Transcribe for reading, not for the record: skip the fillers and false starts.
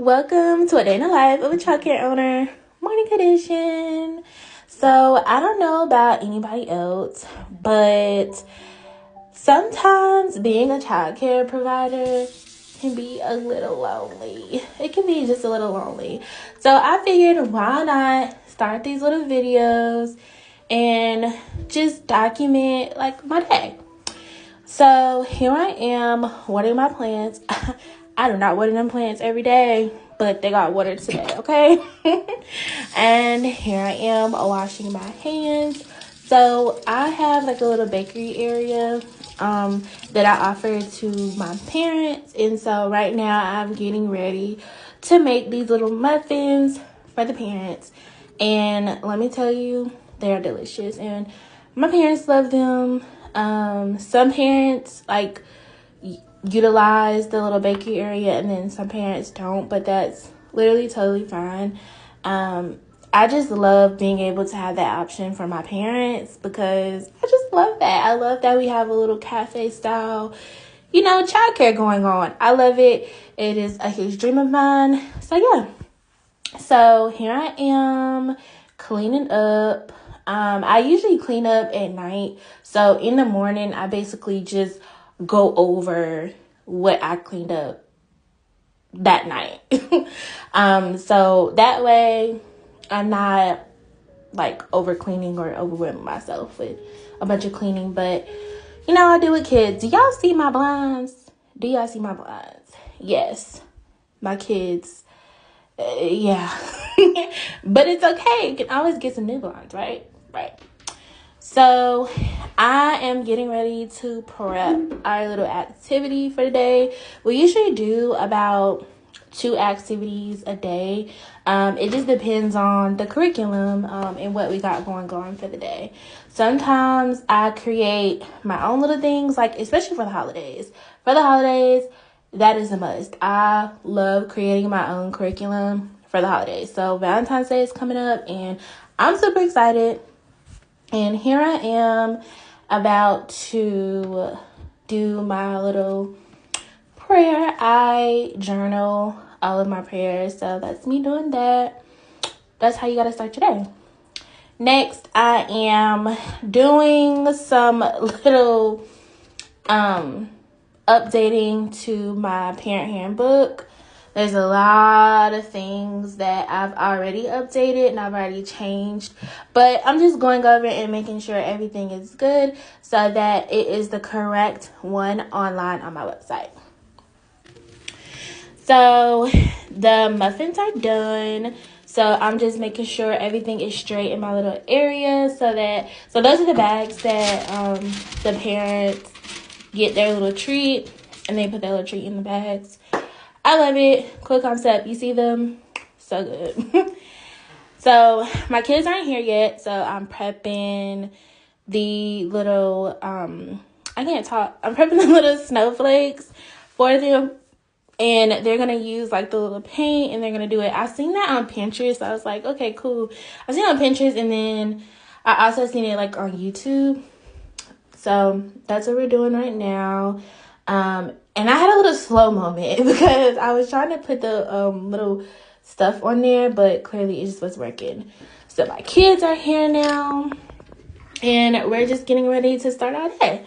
Welcome to a day in the life of a childcare owner, morning edition. So I don't know about anybody else, but sometimes being a childcare provider can be a little lonely. It can be just a little lonely. So I figured, why not start these little videos and just document like my day. So here I am watering my plants. I do not water them plants every day, but they got watered today, okay? And here I am washing my hands. So I have like a little bakery area that I offer to my parents. And so right now I'm getting ready to make these little muffins for the parents. And let me tell you, they're delicious. And my parents love them. Some parents like utilize the little bakery area and then some parents don't, but that's literally totally fine. I just love being able to have that option for my parents because I just love that. I love that we have a little cafe style, childcare going on. I love it. It is a huge dream of mine. So yeah. So here I am cleaning up. I usually clean up at night. So in the morning, I basically just go over what I cleaned up that night. So that way I'm not like over cleaning or overwhelming myself with a bunch of cleaning. But I do with kids. Do y'all see my blinds? Yes, my kids. Yeah. But it's okay. You can always get some new blinds, right? So I am getting ready to prep our little activity for the day. We usually do about 2 activities a day. It just depends on the curriculum and what we got going on for the day. Sometimes I create my own little things, like especially for the holidays. For the holidays, that is a must. I love creating my own curriculum for the holidays. So Valentine's Day is coming up and I'm super excited. And here I am about to do my little prayer. I journal all of my prayers, so that's me doing that. That's how you gotta start your day. Next, I am doing some little updating to my parent handbook. There's a lot of things that I've already updated and I've already changed, but I'm just going over and making sure everything is good so that it is the correct one online on my website. So the muffins are done. So I'm just making sure everything is straight in my little area so those are the bags that the parents get their little treat and they put their little treat in the bags. I love it. Cool concept. You see them? So good. So my kids aren't here yet. So I'm prepping the little, I'm prepping the little snowflakes for them. And they're going to use like the little paint and they're going to do it. I seen that on Pinterest. I was like, okay, cool. I seen it on Pinterest and then I also seen it like on YouTube. So that's what we're doing right now. And I had a little slow moment because I was trying to put the little stuff on there, but clearly it just was working. So my kids are here now, and we're just getting ready to start our day.